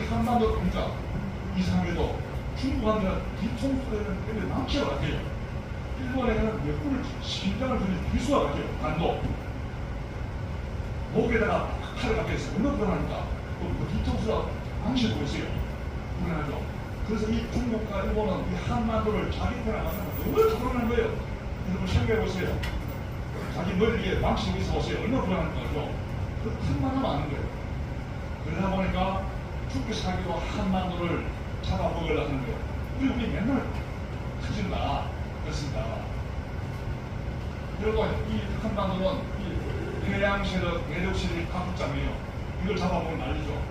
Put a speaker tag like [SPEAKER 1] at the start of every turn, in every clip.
[SPEAKER 1] 한반도 그러니까 이상하게도 중국한테는 뒤통수에는 굉장히 많기가 같아요. 일본에는 몇 군을 심장을 주는 기수가 같아요. 단도 목에다가 칼을 갖게 있어요. 얼마나 불안하니까 그 뒤통수가 망치고 있어요. 불안하죠. 그래서 이 중국과 일본은 이 한반도를 자기 편에 만나면 너무 불안한 거예요. 여러분 생각해 보세요. 자기 머리에 망치고 있어 보세요. 얼마나 불안한 거죠. 그 틈만 하면 아는 거예요. 그러다 보니까 죽기 살기로 한반도를 잡아먹으려고 하는 거예요. 우리 맨날 터진다. 그렇습니다. 그리고 이 한반도는 이 해양세력, 내륙세력이 각국장이에요. 이걸 잡아먹으면 난리죠.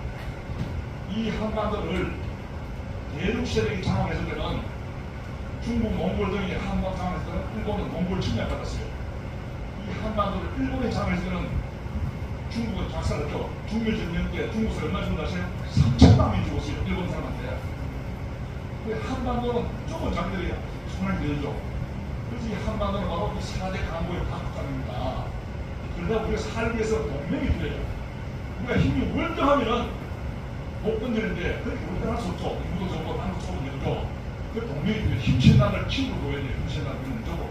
[SPEAKER 1] 이 한반도를 내륙세력이 장악했을 때는 중국, 몽골 등이 한반도 장악했을 때는 일본은 몽골 침략받았어요. 이 한반도를 일본이 장악했을 때는 중국은 작살났죠. 중일전쟁 때 중국 사람 얼마 죽었나 아세요? 3천만 명이 죽었어요. 일본 사람한테. 한반도는 조금 장들이 손을 들죠. 그래서 이 한반도는 바로 이 4대 강국의 각국장입니다. 그러다 우리가 살기 위해서 동맹이 필요해요. 우리가 힘이 월등하면은 못 건드리는데 그렇게 월등할 수 없죠. 인구도 적고 한국 적은 되죠. 그 동맹이 필요해요. 힘센 나라를 친구로 보여야 돼요. 힘센 나라를 적고.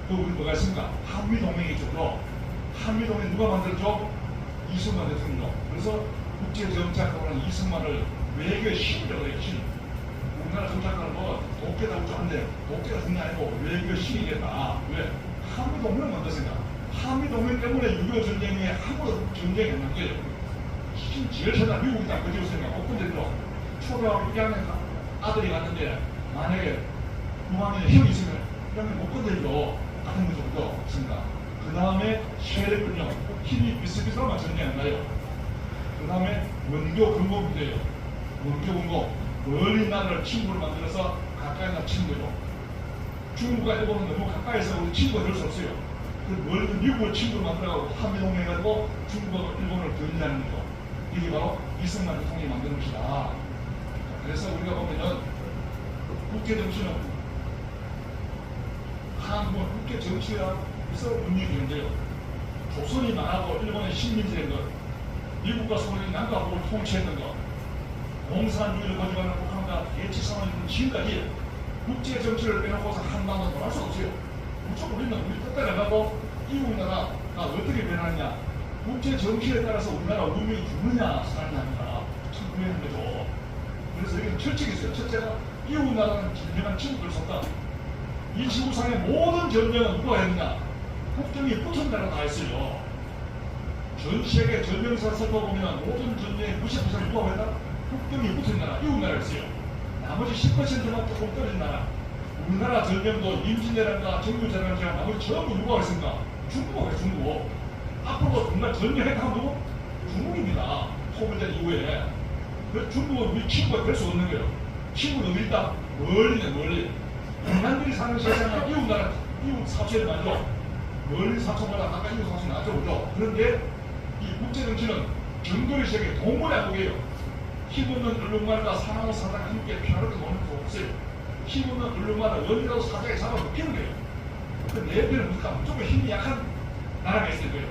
[SPEAKER 1] 그 우리 뭐가 있습니까? 한미동맹이 있죠. 한미동맹 누가 만들었죠? 이승만 대통령이죠. 그래서 국제정착하고는 이승만을 외교의 신이라고 해요. 신. 우리나라 정착하는 거 독재다 웃죠. 안 돼요. 독재가 중요한 게 아니고 외교의 신이 됐다. 왜? 한미동맹을 만들었으니까. 한미동맹 때문에 6.25 전쟁에 한국 전쟁이 했는 거예요. 제일 최다 미국이 딱 그지었으니까 옥군들도 초등학교 1학년 아들이 갔는데 만약에 6학년에 형이 있으면 형이 못 건드리죠. 같은 거죠. 없습니다. 그 다음에 세력군요. 힘이 비슷비슷하면 전쟁했나요? 그 다음에 원교 근거부대예요. 원교 근거. 멀리 나라를 친구를 만들어서 가까이 나라 친구죠. 중국과 일본은 너무 가까이서 우리 친구가 될 수 없어요. 그 멀리 미국을 친구로 만들어가지고 한미동맹 해가지고 중국과 일본을 견제하는 거죠. 이게 바로 이승만 대통령이 만드는 것이다. 그래서 우리가 보면은 국제정치는 한국은 국제정치에서 문명이 되는데요. 조선이 망하고 일본의 식민지된 것, 미국과 소련이 남과 북을 통치했던 것, 공산주의를 거듭하는 북한과 대치상황이 있는 지금까지 국제정치를 빼놓고서 한반도는 돌아갈 수 없어요. 무조건 우리는 우리 뜻대로 가고 이 우리나라가 어떻게 변하느냐, 국제정치에 따라서 우리나라 운명이 죽느냐 사느냐가 참 중요한 거죠. 그래서 여기는 철칙이 있어요. 첫째가 이 우리나라는 진정한 친구들 속다. 이 지구상의 모든 전쟁은 누가 했느냐? 국경이 붙은 나라 다 했어요. 전 세계 전쟁사 살펴보면 모든 전쟁의 90%를 누가 했다? 국경이 붙은 나라, 이 우리나라였어요. 나머지 10%만 조금 떨어진 나라. 우리나라 전쟁도 임진왜란과 정유재란과 나머지 전부 누가 했습니까? 중국이 중국. 앞으로 정말 전쟁했다 누구? 중국입니다. 소비전 이후에. 그래서 중국은 우리 친구가 될 수 없는 거예요. 친구는 어디 있다? 멀리네, 멀리. 인간들이 사는 세상은 이웃 나라, 이웃 사촌이 많죠. 멀리 사촌보다 가까이 이웃 사촌이 낫죠, 그죠? 그런데 이 국제정치는 정글의 세계 동물의 한국이에요. 힘없는 언론만과 사나운 사장 함께 평화롭게 노는 거 없어요. 힘없는 언론만을 어디라도 사장에 잡아먹히는 거예요. 그 내 편은 무조건 힘이 약한 나라가 있을 거예요.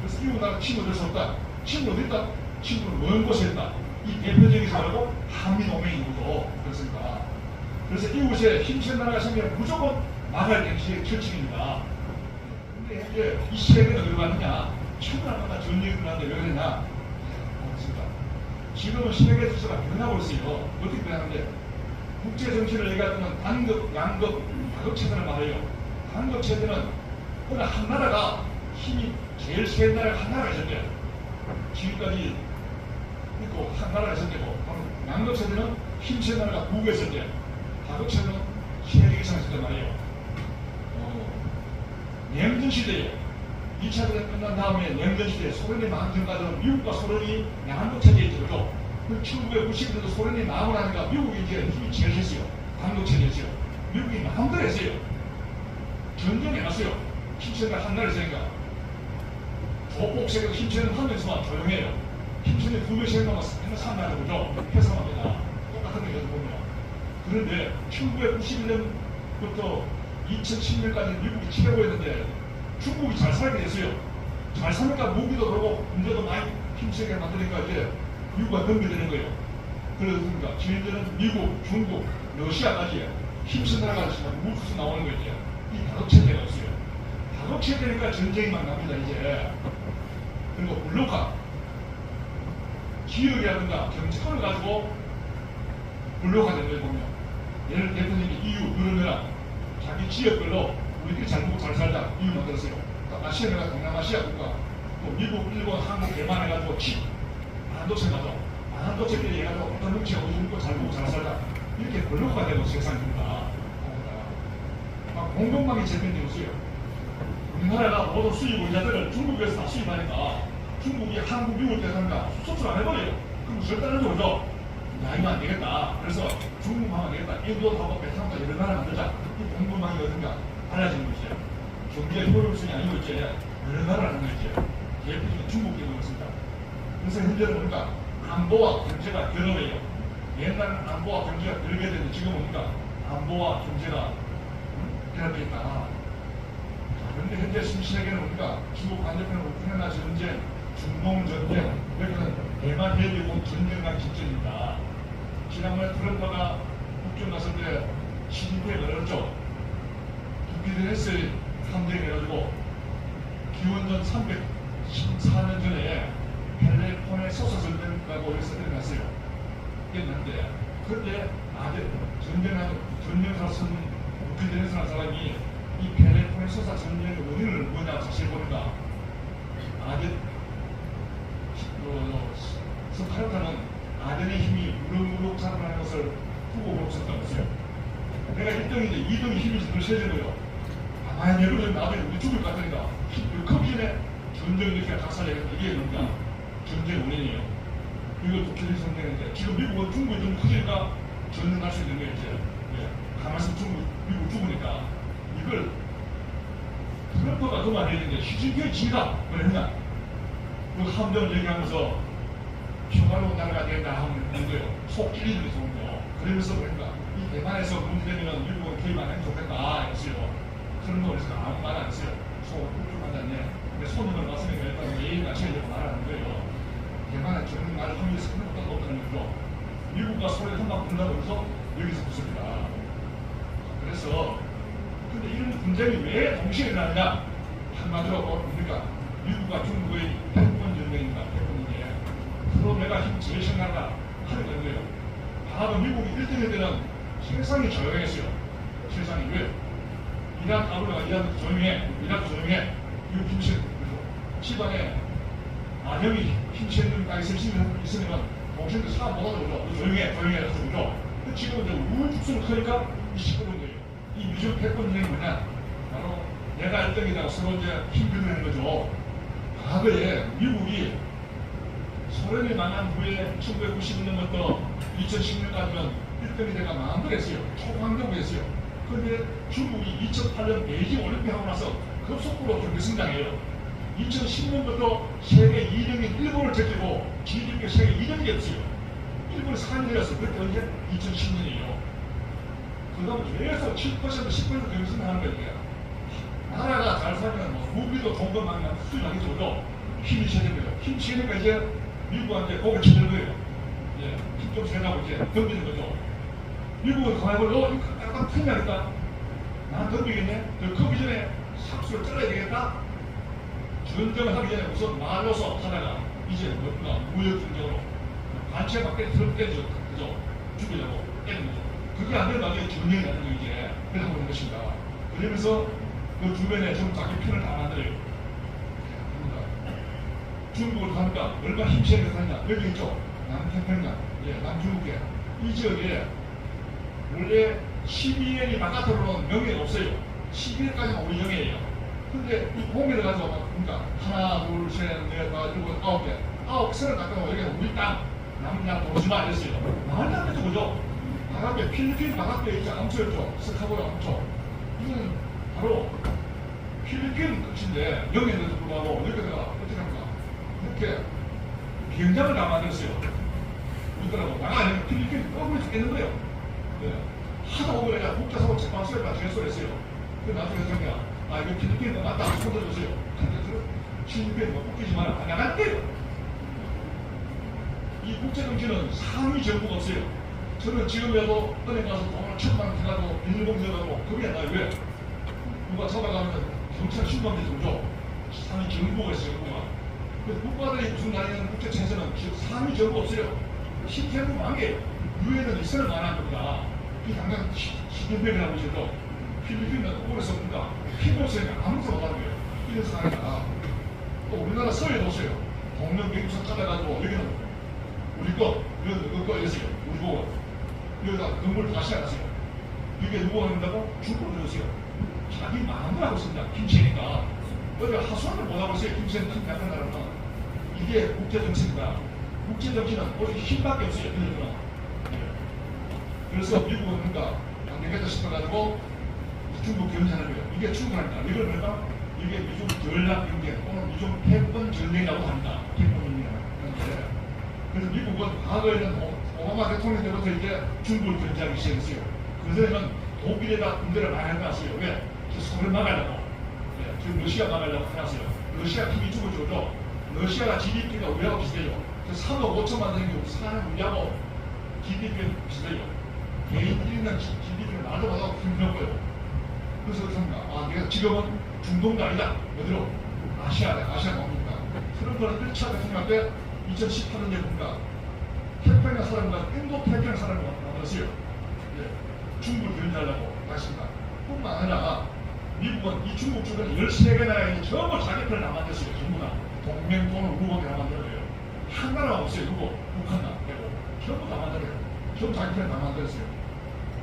[SPEAKER 1] 그래서 이웃 나라 친구 될 수 없다. 친구 어디 있다? 친구는 먼 곳에 있다. 이 대표적인 사례고 한미동맹이고 그렇습니까? 그래서 이웃에 힘센 나라가 생기면 무조건 막아야 되는 게 철칙입니다. 근데 이제 이 세계는 어디로 갔느냐? 천하마다 전쟁이 일어나는데 왜 그러냐? 그렇습니다. 지금은 세계 질서가 변하고 있어요. 어떻게 변하는데? 국제정치를 얘기할 때는 단급, 양급, 다급 체제를 말해요. 단급 체제는 어느 한 나라가 힘이 제일 센 나라가 한 나라가 있었대요. 지금까지 있고 한 나라가 있었대고, 양급 체제는 힘센 나라가 두 개 있었대요. 다급 체제는 세계 이상 있었단 말이에요. 냉전 시대에 2차 대전 끝난 다음에 냉전 시대에 소련이 망하기 전까지는 미국과 소련이 양국 체제에 있죠. 1990년도 소련이 망하고 나니까 미국이 이제 힘이 제일 했어요. 한국 체제였어요. 미국이 마음대로 했어요. 전쟁이 났어요. 힘센가 한 나라에서 했으니까. 조폭세력 힘센은 한 명에서만 조용해요. 힘센이 두 명씩 해놓으면 맨날 산다는 거죠. 해서만 되나. 똑같은 게 보면. 그런데 1991년부터 2010년까지 미국이 치려고 했는데 중국이 잘 살게 됐어요. 잘 사니까 무기도 그러고 문제도 많이 힘세게 만드니까 이제 미국과 경계되는 거예요. 그러니까 지금들은 미국, 중국, 러시아까지 힘쓴 나라가 지금 우주에서 나오는 거 있죠. 이 다독 체제가 없어요. 다독 체제니까 전쟁이만 납니다 이제. 그리고 블록화 지역이라든가 정책을 가지고 블록화된 걸 보면 예를 대표님이 EU, 유럽이나 자기 지역별로 우리들이 잘 먹고 잘 살자 EU 만들었어요. 아시아가 동남아시아 국가, 또 미국, 일본, 한국, 대만 해가지고 반도체 가죠. 반도체끼리 해가지고 어떤 음식하고 먹고 잘 먹고 잘 살자 이렇게 블록화 되고 세상입니다. 막 공급망이 재편되고 있어요. 우리나라가 모든 수입 의자들을 중국에서 다 수입하니까 중국이 한국, 미국을 대상가 수출 안 해버려요. 그럼 절대로 오죠. 야, 이거 안 되겠다. 그래서 중국만 안 되겠다. 인도하고 베트남도 여러 나라 만들자. 이 공급망이 어딘가 달라지는 거죠. 경제 효율성이 아니고 이제 여러 나라를 하는 거죠. 대표적인 중국이 그렇습니다. 그래서 현재는 보니까 안보와 경제가 결합해요. 옛날에는 안보와 경제가 결합이 되는데 지금은 보니까 안보와 경제가 결합되어 있다. 그런데 현재 신세계는 보니까 중국 반대편은 우크라이나 전쟁, 중동 전쟁, 여기는 대만 해협이 곧 전쟁과 직전입니다. 지난번에 트럼프가 국경 갔을 때 시진핑에 걸었죠. 비드레스 함정이 해가지고 기원전 314년 전에 펠레폰의 소사 전쟁이라고 해서 들어갔어요. 했는데 그때 아들 전쟁사로 쓴 비드레스라는 사람이 이 펠레폰의 소사 전쟁의 원인을 뭐냐고 사실 보니까 아들 스파르타는 아덴의 힘이 무럭무럭 자라나는 것을 후보로 썼다고 했어요. 내가 1등인데 2등이 힘이 좀 세져요. 아마 내버려 나중에 우리 죽을 것 같으니까 그 전에 전쟁 이렇게 각살해야겠다. 이게 뭔가 전쟁 원인이에요. 이걸 독일이 선택했는데 지금 미국은 중국이 좀 크니까 전쟁할 수 있는 거예요. 이제 가만히 있으면 미국 죽으니까 이걸 트럼프가 그만해야 되는데 시진핑이 지가 왜 했냐? 그 함정을 얘기하면서 평화로운 나라가 된다 하면 있는 거예요. 속 찔리는 게 좋은 거. 그러면서 그러니까 이 대만에서 문제되면 미국은 개입 안 해도 좋겠다 했어요. 그런 거 그래서 아무 말 안 했어요. 속을 꾹꾹 앉았네. 근데 손님을 봤으니까 일단 예의 갖춰야되고 말하는 거예요. 대만은 저런 말을 하면서 생각보다 없다는 거죠. 미국과 소련 한방 분다고 해서 여기서 붙습니다. 그래서 근데 이런 분쟁이 왜 동시에 일어나느냐? 한마디로 뭡니까? 미국과 중국의 패권 전쟁입니다. 패권인데 그럼 내가 힘 제일 생각나 하는 거예요. 다음에 미국이 1등일 때는 세상이 조용했어요. 세상이 왜? 이란 아무래가 이란 조용해. 이란 조용해. 이거 힘쓰는 집안에 아령이 힘쓰는 까지 있으면 동생들 사람 못하는 거죠. 조용해. 조용해. 해서 그죠. 지금 이제 우후죽순을 크니까 이 시끄러운 거예요. 이 미중 패권 전쟁이 뭐냐? 바로 내가 1등이다 서로 이제 힘들어하는 거죠. 과거에 미국이 소련이 망한 후에 1990년부터 2010년까지는 1등이 내가 마음대로 했어요. 초강경부 했어요. 그런데 중국이 2008년 베이징 올림픽 하고 나서 급속도로 경제 성장해요. 2010년부터 세계 2등인 일본을 제치고 GDP 세계 2등이 됐어요. 일본이 4위 되었어요. 그때 언제? 2010년이에요. 그 다음 계속 7% 10% 경제 성장하는 거예요. 나라가 잘 살면 뭐 무기도 좋은 것만 수입하기 좋죠. 힘이 세는 거예요. 힘 세니까 이제 미국한테 고개 치는 거예요. 예, 힘 좀 세라고 이제 덤비는 거죠. 미국은 가만히 보면 약간 틈이니까 난 덤비겠네. 그 전에 삭수를 잘라야 되겠다. 전쟁을 하기 전에 우선 말로서 하다가 이제 뭔가 무역 전쟁으로 반체 밖에 들어떼죠. 그죠? 죽이려고 깨는 거죠. 그게 안 되면 나중에 전쟁이 나는 거 이제 그래 하고 있는 것입니다. 그러면서 그 주변에 좀 자기 편을 다 만들어요. 중국을 가니까 얼마나 힘세게 가냐. 여기 있죠. 남태평양, 남중국해. 이 지역에 원래 12년이 바깥으로는 명예가 없어요. 12년까지는 우리 명예예요. 근데 이 공개를 가지고 그러니까 하나, 둘, 셋, 넷, 다섯, 일곱, 9개. 9개를 갖다가 여기가 우리 땅, 남양 도시만 했어요. 말도 안 되죠, 그죠? 바깥에 필리핀 바깥에 있죠. 암초였죠. 스카보르 암초. 이건 바로 필리핀 끝인데 명예에도 불구하고 여기다가 어떻게 합니까? 이렇게 비행장을 다 만들었어요. 우리들하고 나가면 필리핀 껌을 죽겠는 거예요. 네. 하다 보면 그냥 국제사고 재판소에 다 제소를 했어요. 그 나중에 생각해 이거 필리핀 거 맞다 손들어주세요. 근데 필리핀 거 웃기지 마라. 안 나갈 거예요. 이 국제정치는 상위 정부가 없어요. 저는 지금이라도 은행 가서 돈을 1,000만 원 해가지고 비밀봉 들어가고 겁이 안 나요. 왜? 누가 잡아가면 경찰 신고하면 되죠. 상위 정부가 있어요. 정부가. 그래서 국가들이 무슨 다니는 국제체제는 상위 정부 없어요. 신태국 만개 유엔은 이스라엘 만한 겁니다. 이 당장 시진핑이라고 하셔도 필리핀은 오래서 옵니다. 피고스에 아무것도 못하는 거예요. 이래서 하니까 또 우리나라 서해도 오세요. 동명 개국선 찾아가지고 여기는 우리 거, 여기는 누구 거 이랬어요. 우리 보고 여기다 건물 다시 안하세요. 이게 누구가 한다고? 중국을 넣으세요. 자기 마음을 하고 있습니다. 김치니까. 그러니까 하소연을 못하고 있어요. 김치는 같은 나라는. 이게 국제정치입니다. 국제정치는 오직 힘밖에 없어요. 그래서 미국은 뭔가 안 되겠다 싶어가지고 중국 견제하는 거예요. 이게 충분합니다. 이걸 뭐가? 이게 미중 전략 경쟁 또는 미중 패권 전쟁이라고 합니다. 패권 전쟁이라고 하는데, 그래서 미국은 과거에는 오바마 대통령 때부터 이제 중국을 견제하기 시작했어요. 그전에는 독일에다 군대를 많이 해놨어요. 왜? 소련 막으려고. 네, 지금 러시아 막으려고 해놨어요. 러시아 힘이 죽어줘도 러시아가 GDP가 우리하고 비슷해요. 3억 5천만 정도 사는 우리하고 GDP가 비슷해요. 개인 1년 GDP를 나도 받아도 힘들었고요. 그래서 그렇습니다. 아, 내가 지금은 중동도 아니다. 어디로? 아시아가 옵니까? 트럼프는 1차 대통령 때 2018년에 봅니다. 태평양 사람과 인도 태평양 사람을 만들었어요. 네, 중국을 견제하려고 했습니다. 뿐만 아니라 미국은 이 중국 주변에 13개 나라에 전부 자기 편을 다 만들었어요. 전부 다. 동맹 또는 우호국이 다 만들어요. 한 나라가 없어요. 누구? 북한만 빼고. 전부 다 만들어요. 전부 자기 편을 다 만들었어요.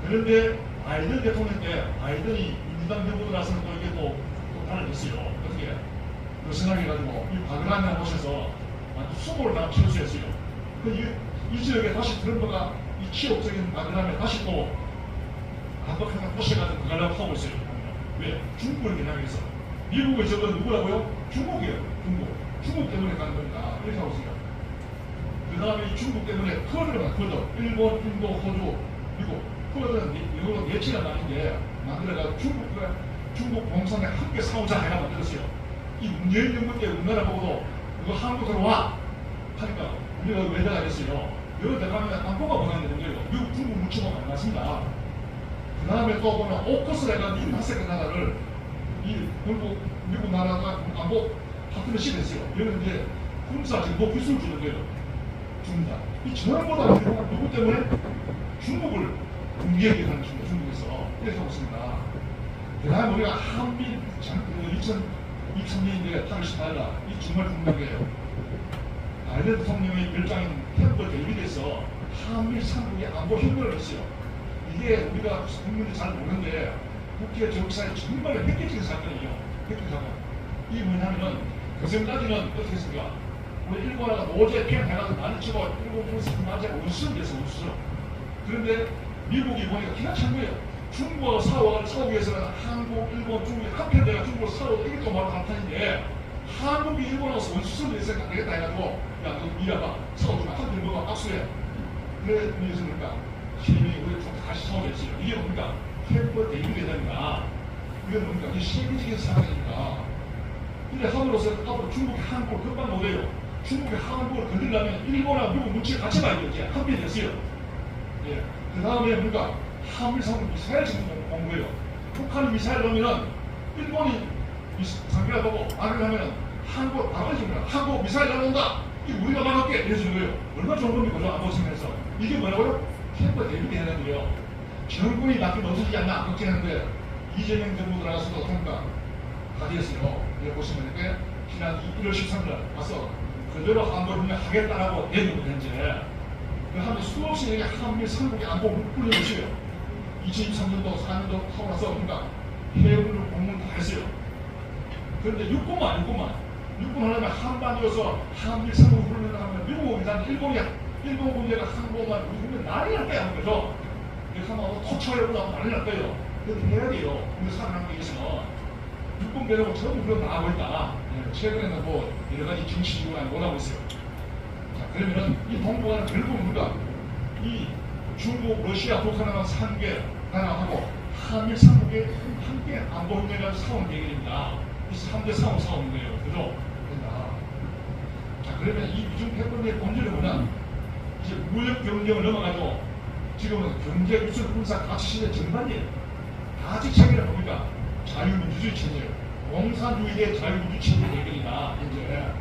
[SPEAKER 1] 그런데 바이든 대통령 때 바이든이 민주당 정부 들어서는 또 이게 또 달라졌어요. 어떻게? 그 생각해가지고 이 바그라미에 오셔서 수모를 다 철수했어요. 이 지역에 다시 트럼프가 이 치욕적인 바그라미에 다시 또 한박하나 포셔가지고 그가려고 하고 있어요. 왜? 중국을 겨냥해서. 미국의 적은 누구라고요? 중국이에요. 중국 때문에 가는 겁니다. 이렇게 하고 있어요. 그 다음에 이 중국 때문에 쿼드가 쿼드. 일본, 인도, 호주, 미국. 쿼드는 이걸로 예치가 나는데 만들어가지고 중국 공산에 함께 싸우자 해가 만들었어요. 이 문재인 정부 때 우리나라 보고도 이거 한국 들어와 하니까 우리가 외대가 됐어요. 여기 들어가면 안보가 보내는 거예요. 미국, 중국 묻혀보면 안 맞습니다. 그 다음에 또 보면 오커스를 해가지고 이 5개 나라를 이 미국 나라가 안보 파트너십 했어요. 여기는 이제 군사 정보 기술 주는 거예요. 줍니다. 이 전부 다 누구 때문에? 중국을 공개하게 하는 중국에서 이렇게 하고 있습니다. 그 다음에 우리가 한미 2023년인데 8월 18일 이 정말 중요한 게요. 바이든 대통령의 별장인 캠프 데이비드에서 한미 3국의 안보 협력을 했어요. 이게 우리가 국민들이 잘 모르는데 국제 정치사에 정말 획기적인 사건이에요. 획기적인 사건. 이게 뭐냐면은 그전까지는 어떻게 했습니까? 우리 일본하고 노제 피해 해가지고 많이 치고 일본에서 맞아 운수를 돼서 운수를. 그런데 미국이 보니까 기가 찬 거예요. 중국하고 싸우기 위해서는 한국, 일본, 중국이 한편 내가 중국을 싸워도 이게 또 바로 한판인데 한국이 일본하고 원수를 위해서 안 되겠다 해가지고 야, 너 이래봐. 싸워주면 한편 뭐가 악수해. 그래, 그래서 그러니까 시민이 우리 좀 다시 싸우겠어요. 이게 뭡니까? 캠프 데이비드 대단이다. 이건 뭡니까? 이게 세계적인 사건이니까. 근데 함으로써 앞으로 중국이 한국을 금방 못해요. 중국이 한국을 건드리려면 일본하고 미국 눈치를 같이 봐야 되지. 한편이 됐어요. 예. 그 다음에 뭡니까? 한미상 미사일 지금 공부해요. 북한이 미사일 넣으면은 일본이 상대가 보고 말을 하면은 한국 바로 해줍니다. 한국 미사일 날아온다. 이거 우리가 막을게. 이래주는 거예요. 얼마나 좋은 겁니까? 저 안보 측면에서. 이게 뭐라고요? 캠프 대비가 되는 거예요. 정권이 바뀌면 없어지지 않나 걱정하는데 이재명 정부 들어가서도 어떤가 가지했어요. 여기 보시면 이렇게 지난 1월 13일 와서 그대로 안보 협력하겠다라고 얘기를 현재 그 하면 수없이 이게 한미 삼국의 안보 훈련이었어요. 2023년도 4년도 하고 나서 그러니까 해군을 공문 다 했어요. 그런데 육군 하려면 한반도에서 한미 삼국 훈련을 하면 미국이 난 일본 군대가 한국만 우리 군대 난리 날 거야 하는 거죠. 이렇게 하면 토처해보고 나면 난리 날 거예요. 그렇게 해야 돼요. 우리 살아남기 위해서 육군 배려고 전부 그런 다 하고 있다. 최근에는 뭐 여러 가지 정치 이유가 못하고 있어요. 자, 그러면은 이 동북아는 결국은 우리가 이 중국, 러시아, 북한하고 3개 나라하고 한일 3국에 함께 안보 협력을 싸우는 얘기입니다. 이 3대 싸우는 거예요. 그죠? 자, 그러면 이 미중 패권의 본질은 뭐냐? 이제 무역 경쟁을 넘어가지고 지금은 경제 기술 군사 가치 시대 전반이에요. 가치 체계는 뭡니까? 자유민주주의 체제예요. 공산주의 대 자유민주주의 체제 대결이다. 이제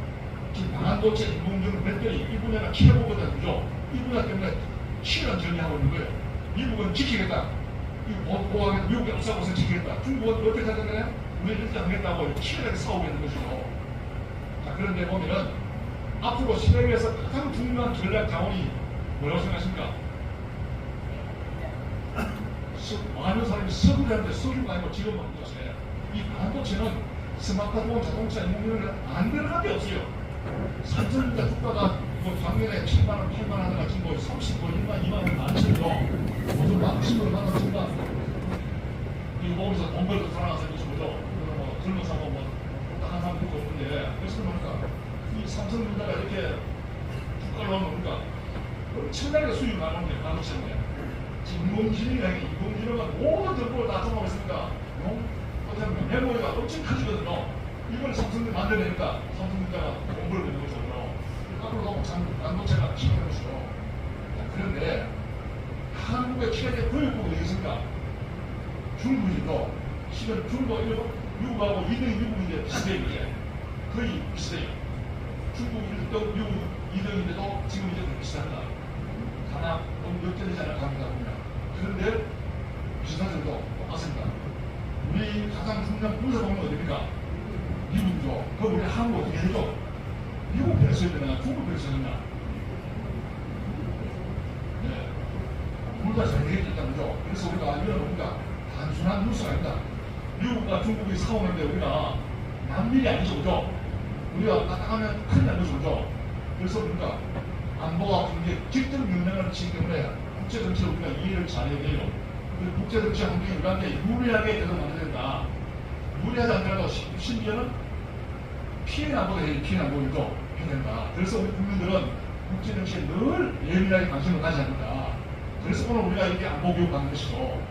[SPEAKER 1] 지금 반도체 인공지능 배터리 이 분야가 최고거든, 그죠? 이 분야 때문에 치열한 전쟁하고 있는 거예요. 미국은 지키겠다. 보호하겠다. 미국이 앞서고서 지키겠다. 중국은 어떻게 하잖아요? 우리는 일단 하겠다고 치열하게 싸우고 있는 것이죠. 자, 그런데 보면은 앞으로 세계에서 가장 중요한 전략 자원이 뭐라고 생각하십니까? 많은 사람이 석유를 하는데 석유가 아니고 지금 만든 것에 이 반도체는 스마트폰, 자동차, 인공지능을 안 들어간 게 없어요. 삼성전자 주가가 뭐 작년에 7만원, 8만원 하다가 지금 뭐 30만, 1만, 2만원 많으시죠. 모두 막 10만 원, 10만 이거 보면서 돈 벌고 살아나서 이거 뭐죠? 뭐 젊은 사람 뭐 딱한 사람 듣고 없는데 그래서 그러니까 이 삼성전자가 이렇게 주가를 넣으니까 엄청나게 수익을 나오는데 반도체인데 인공지능은 모든 정보를 다 정하고 있으니까 어쩌면 메모리가 엄청 커지거든요. 이걸 삼성이 만들어내니까 삼성전자가 공부를 내는 거죠. 앞으로도 반도체가 필요한 것이죠. 그런데 한국의 최대 교육국은 어디겠습니까? 중국이죠. 지금 중국, 미국하고 2등, 미국이 비슷해요. 이제 거의 비슷해요. 중국 1등, 미국 2등인데도 지금 이제 비슷합니다. 하나 너무 역전되지 않을까 합니다. 그런데 비슷하지도 똑같습니다. 우리 가장 중요한 군사동맹 어디입니까? 미국이죠. 그럼 우리 한국 어떻게 해줘? 미국 편에 서야 되나? 중국 편에 서야 되나? 네. 둘 다 잘 되겠다는 거죠. 그래서 우리가 이런 뭡니까? 단순한 뉴스가 아니다. 미국과 중국이 싸우는데 우리가 남일이 아니죠. 그죠? 우리가 따라가면 큰일 나는 거죠. 그죠? 그래서 우리가 안보와 경제 직접 영향을 미치기 때문에 국제정치를 우리가 이해를 잘해야 돼요. 국제정치 환경이 우리한테 유리하게 되도 만들어야 된다. 유리하지 않더라도 심지어는 피해는 안 보게 해요. 피해는 안 보이죠. 피해된다. 그래서 우리 국민들은 국제정치에 늘 예민하게 관심을 가져야 합니다. 그래서 오늘 우리가 이렇게 안보 교육 받는 것이고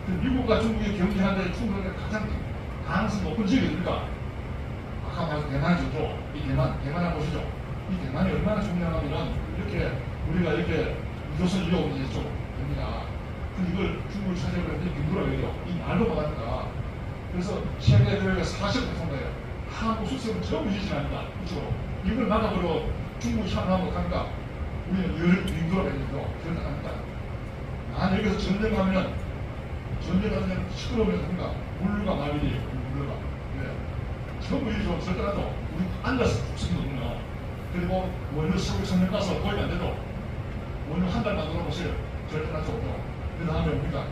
[SPEAKER 1] 미국과 중국의 경제하는 충돌의 가장 가능성 높은 지역이 어딥니까? 아까 말한 대만이죠. 이 대만 보시죠. 이 대만이 얼마나 중요하냐면 이렇게 우리가 이렇게 유조선 이어오는 게 좀 됩니다. 이걸 중국을 찾아보는데 힘들어요. 이 말도 못하니까. 그래서 세계 대회가 40개 통과해요. 한국 수습은 전부 이진합니다. 그렇죠? 이걸 막아버려 중국이 참여하고 하니까 우리는 열 힘들어야 되죠. 그런다 합니다. 만약 여기서 전쟁하면 시끄러우면 뭔가 물류가 말이에요. 물류가. 네. 전부 이죠. 절대라도 우리 앉아서 죽습니다. 없군요. 그리고 원료 서울 천년 가서 거의 안 되죠. 원료 한 달 만들어 보세요. 절대라도 없죠. 그 다음에 우리가 요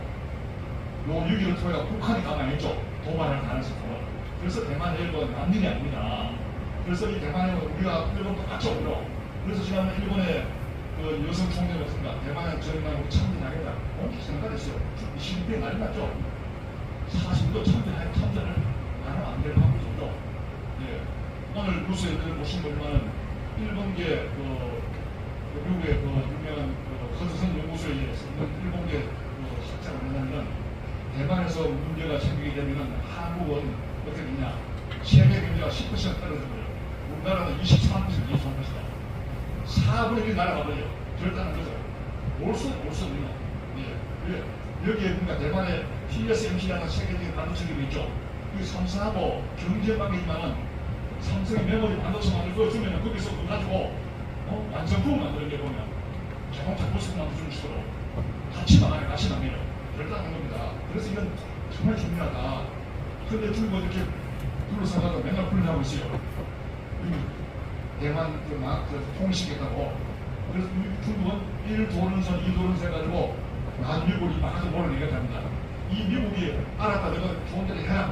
[SPEAKER 1] 6.25 토해가 북한이 가만했죠. 도발할 가능성도. 그래서 대만 일본 남일이 아닙니다. 그래서 이 대만은 우리가 일본 똑같이 오죠. 그래서 지난번 일본의 그 여성 총리가 있습니다. 대만은 저희만 참전하겠다. 생각가 됐어요. 시진핑 난리 났죠. 사실도 참전을 안 하면 안 되는 거죠. 예. 오늘 뉴스에 보신 거지만은 일본계 미국의 유명한 허드슨 연구소에 있는 일본계 학자가 뭐냐면 대만에서 문제가 생기게 되면 한국은 어떻게 되냐? 세계 경제가 10% 떨어져 버려요. 우리나라는 23% 이상한 것이다. 4분의 1 날아가 버려요. 절대하는 거죠. 올 수 없는 거. 예. 여기에 뭔가 대만의 TSMC라는 세계적인 반도체 기업이 있죠. 이 삼성하고 경쟁관계지만은 삼성이 메모리 반도체 만들 거 주면 거기서 그거 가지고 완성품 만드는 게 보면 자동차 부품 만들어주는 식으로 같이 망해요. 절대하는 겁니다. 그래서 이건 정말 중요하다. 그런데 중국은 이렇게 둘러싸가지고 맨날 훈련하고 있어요. 대만 통일시켰다고. 그래서 중국은 1도른선, 2도른선 해가지고 미국이 막아서 몰아내게 합니다. 이 미국이 알았다. 내가 좋은 데를 해라.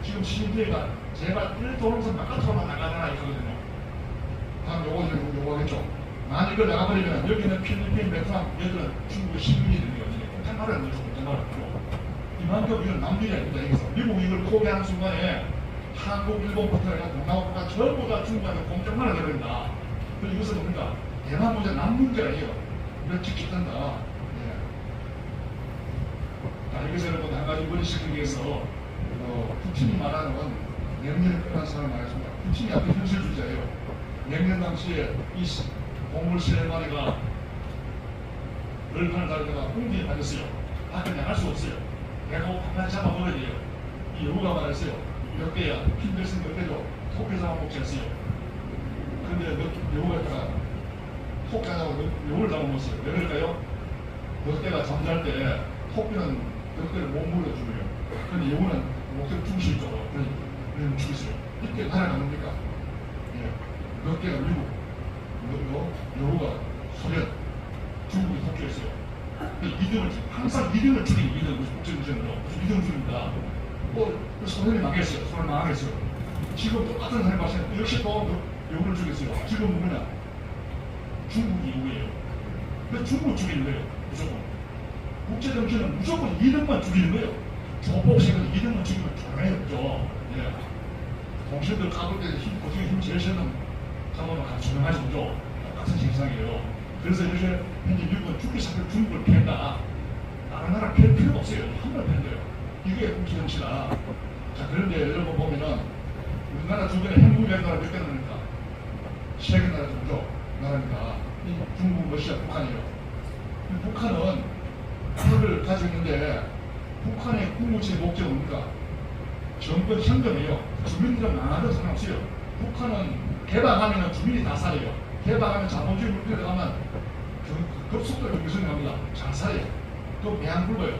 [SPEAKER 1] 지금 시진핑이가 제발 1도른선 바깥으로만 나가라 이거거든요. 다음 요거 하겠죠. 만약 이걸 나가버리면 여기는 필리핀, 베트남, 얘들은 중국의 식민이 되는 거거든요. 공탄말을 넣어줘, 공탄말을 넣어줘. 이만큼 이건 남들이 아닙니다. 여기서 미국이 이걸 포기하는 순간에 한국, 일본부터 해서 동남아가 전부 다 중국한테 공격만 하게 된다. 그래서 이것은 뭡니까? 대만 문제, 남 문제 아니에요. 이걸 지키던다. 네. 자, 여기서 여러분 한 가지 머리식을 위해서 푸틴이 말하는 건 냉전을 끝난 사람을 말했습니다. 푸틴이 아주 현실주의자예요. 냉전 당시에 이 곡물 3마리가 걸판을 달다가 공기에 빠졌어요. 밖에 나갈 수 없어요. 내가 한마디 잡아먹어야 돼요. 이 여우가 말했어요. 몇 개야 힘들으면 몇 개도 토끼 잡아먹겠어요. 근데 여우가 있다가 토끼 하자고 여우를 잡아먹었어요. 왜 그럴까요? 몇 개가 잠잘 때 토끼는 몇 개를 못 물어주고요. 근데 여우는 목소리 중심 있죠. 그러면 죽였어요. 이렇게 날아가니까 몇 개가 미국, 여우가 소련, 중국이 토끼였어요. 이등을 항상 이등을 줄이고 이등 목적으로 무슨 이등 줄입니다. 소련이 망했어요. 소련이 망했어요. 지금 똑같은 사람이 봤어요. 역시 또 여우를 죽였어요. 지금 뭐냐? 중국이 여우예요. 근데 중국 죽이는 거예요. 무조건. 국제 정치는 무조건 이등만 죽이는 거예요. 조폭식은 이등만 죽이면 조용히 없죠. 예. 동시들 까불 때 고중에 힘 제일 세는 상황을 같이 조용하지 못죠. 똑같은現象이에요. 그래서 이렇게 현재 미국은 죽기 시작해 중국을 팬다. 다른 나라 팬 필요가 없어요. 한 번 팬대요. 이게 국제 정치다. 자, 그런데 여러분 보면은 우리나라 주변에 핵무기 나라 몇 개나 됩니까? 세 개 나라 정도 나라입니다. 중국, 러시아, 북한이에요. 북한은 핵을 가지고 있는데 북한의 궁극적인 목적은 뭡니까? 정권 현금이에요. 주민들은 망하도 상관없어요. 북한은 개방하면 주민이 다 살아요. 개방하면 자본주의 물결에 가면 급속도로 경성합니다. 잘 살아요. 또 배 안 굵어요.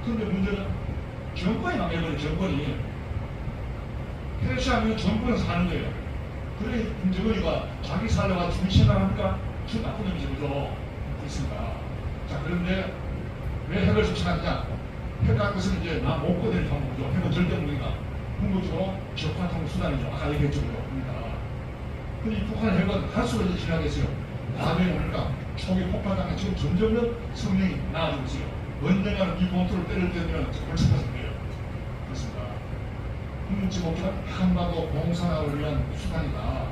[SPEAKER 1] 그런데 문제는 정권이 망해버려요. 정권이. 폐쇄하면 정권은 사는 거예요. 그래 김정은이가 자기 살려가 주민 생각합니까? 저 나쁜 놈이죠. 그죠? 그렇습니다. 자, 그런데 왜 핵을 설치하느냐? 핵할 것은 이제 나 먹고 되는 방법이죠. 핵은 절대 무기가 궁극적으로 적화통 수단이죠. 아까 얘기했죠. 그러니까. 근데 이 북한 핵은 갈수록 이제 지나겠어요. 나중에 오니까 초기 폭발당해 지금 점점 성능이 나아지고 있어요. 언젠가는 이 본토를 때릴 때면 걸쳐서 그래요. 그렇습니다. 궁극지 목표는 한반도 공산화를 위한 수단이다.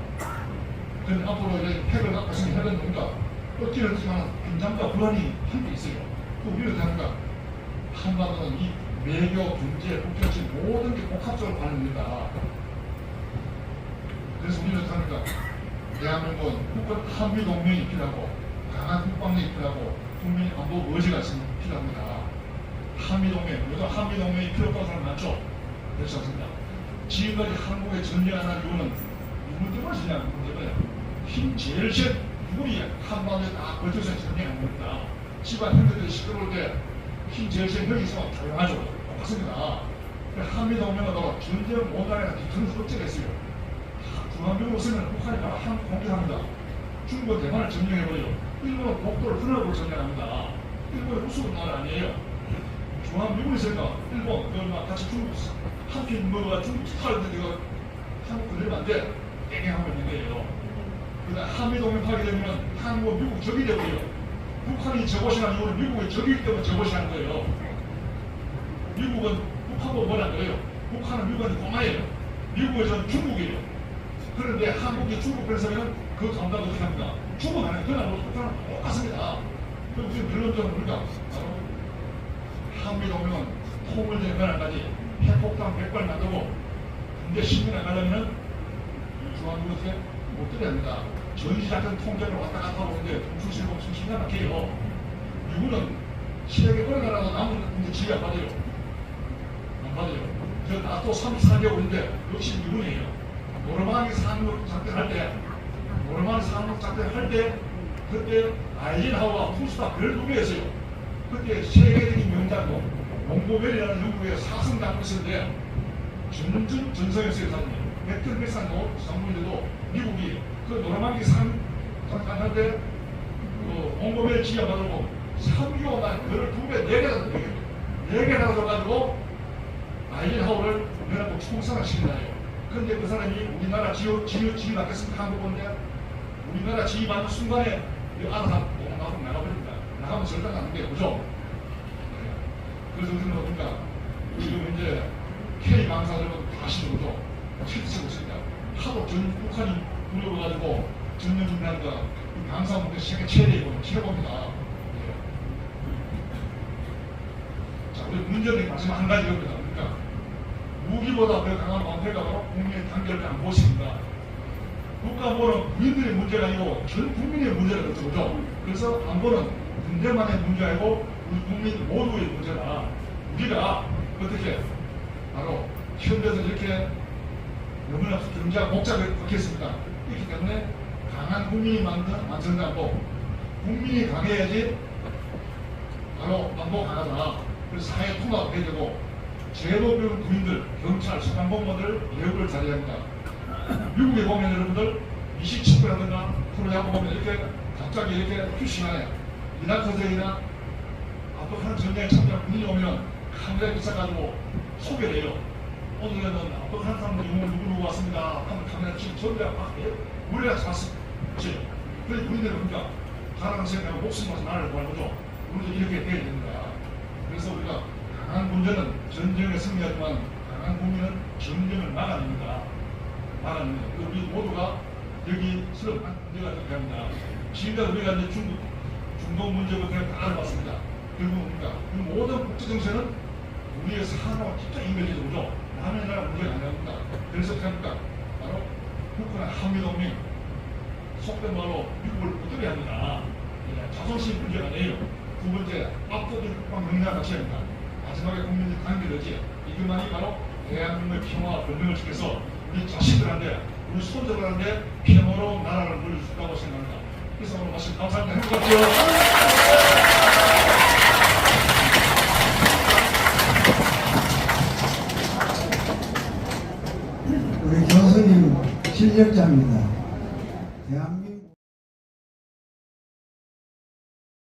[SPEAKER 1] 그런데 앞으로 이제 핵을 갖고 있으면 핵은 뭔가 어찌를 하지만 긴장과 불안이 함께 있어요. 또 우리는 하니까 한반도는 이 외교, 경제, 국정치 모든 게 복합적으로 반영된다. 그래서 우리는 하니까 대한민국은 국가 한미 동맹이 필요하고 강한 국방력이 필요하고 국민의 안보 의지가 있으면 필요합니다. 한미 동맹, 요즘 한미 동맹이 필요 없다는 사람 많죠? 그렇지 않습니다. 지금까지 한국에 전쟁하는 이유는 누구 때문에 전쟁하는 문제가요? 힘 제일 센 누구이 한반도에 딱 걸쳐서 전쟁하는 겁니다. 집안 형제들이 시끄러울 때 힘 제일 센 형이 있으면 조용하죠. 똑같습니다. 한미 동맹은 또 전쟁 못하는 뒤통수 억제가 있어요. 중앙미국 없으면 북한이 바로 한국 공격합니다. 중국은 대만을 점령해버려요. 일본은 독도를 흔하고 점령합니다. 일본은 우스운 나라 아니에요. 중앙미국이 있으니까 일본, 그러면 같이 중국 함께 뭐가 중국 투하를 내가 한국 건드리면 안 돼. 땡땡하면 있는 거예요. 그러다 한미동맹 하게 되면 한국은 미국 적이 되고요. 북한이 저것이라는 이유는 미국의 적이기 때문에 저것이라는 거예요. 미국은 북한보다 뭐라는 거예요? 북한은 미국은 꼬마예요. 미국에서는 중국이에요. 그런데 한국이 중국 편에서는 그 감각을 어떻게 합니까? 중국 안에 그냥 북한은 똑같습니다. 그럼 지금 결론적으로 우리가 한미동맹은 통일된 그날까지 핵폭탄 100발 만들고 군대 10년 가려면 중앙미국 어떻게 못 들어야 합니다. 전시 같은 통계를 왔다 갔다 오는데 동출실법 심기가 막혀요. 미국은 세계 어느 나라도 남은 군대 지휘 안 받아요. 안 받아요. 저 나토 34개국인데 역시 미국이에요. 노르망디 상륙 작전할 때 그때 아이젠하워가 푸스타 별 두 개였어요. 그때 세계적인 명장도 몽고벨이라는 영국의 사성 장군 있었는데 전성했어요. 사람이 백전 백산 장군인데도 미국이 그 노르망디 상륙할 때 몽고벨 지휘받으고 3개월 만에 그를 2배, 4개나 줘가지고 아이젠하워를 연합국 총상을 시킨다요. 그런데 그 사람이 우리나라 지휘 맡겠습니까? 한국인데 우리나라 지휘 받는 순간에 알아서 나가버립니다. 나가면 절대 안 돼요. 그죠? 그래서 우리는 어떨까? 지금 이제 K 방사들은 다시는 거죠. 실수하고 있습니다. 하도 북한이 두려워가지고 전쟁 준비하니까 이 방사 문제 세계 최고입니다. 자, 우리 문제는 마지막 한 가지 겁니다. 그러니까 무기보다 더 강한 방패가 바로 국민의 단결된 안보십니다. 국가안보는 국민들의 문제가 아니고 전 국민의 문제가 그렇죠. 그래서 안보는 군대만의 문제 아니고 우리 국민 모두의 문제다. 우리가 어떻게 바로 현대에서 이렇게 너무나 경제가 복잡했겠습니다. 그렇기 때문에 강한 국민이 만든다 안보, 국민이 강해야지 바로 안보 강하다. 그래서 사회 통합해야 되고 제도 배운 군인들, 경찰, 소방공무원들 예우를 잘해야 합니다. 미국에 보면 여러분들 27%라든가 프로야구 보면 이렇게 갑자기 이렇게 휴식하네. 이라크전이나 아프간 전쟁에 참여한 군인이 오면 카메라에 비춰가지고 소개를 해요. 오늘은 아프간 사람들 영웅 누구 왔습니다. 하면 카메라 지금 전부 막 우리가 잡았어. 그치? 그래서 우리들은 그러니까 가라는 생각하고 목숨 걸어서 나를 구하는 거죠. 우리도 이렇게 돼야 됩니다. 그래서 우리가 강한 군대는 전쟁에 승리하지만 강한 국민은 전쟁을 막아냅니다. 막아냅니다. 우리 모두가 여기 서로 문제가 생각합니다. 지금까지 우리가 이제 중동 문제부터 다 알아봤습니다. 결국 우리가 이 모든 국제정세는 우리의 산하고 직접 연결되는 거죠. 남의 나라 문제가 아닙니다. 그래서 어떻게 합니까? 바로 북한의 한미동맹, 속된 말로 미국을 붙들어야 합니다. 자존심 문제가 아니에요. 두 번째, 압도적 국방 역량을 갖춰야 합니다. 마지막에 국민들 단결되지. 이것만이 바로 대한민국의 평화와 번영을 지켜서 우리 자식들한테, 우리 손자들한테 평화로운 나라를 물릴 수 있다고 생각합니다. 그래서 오늘 말씀 감사합니다. 행복하세요.
[SPEAKER 2] 우리 교수님 실력자입니다. 대한민국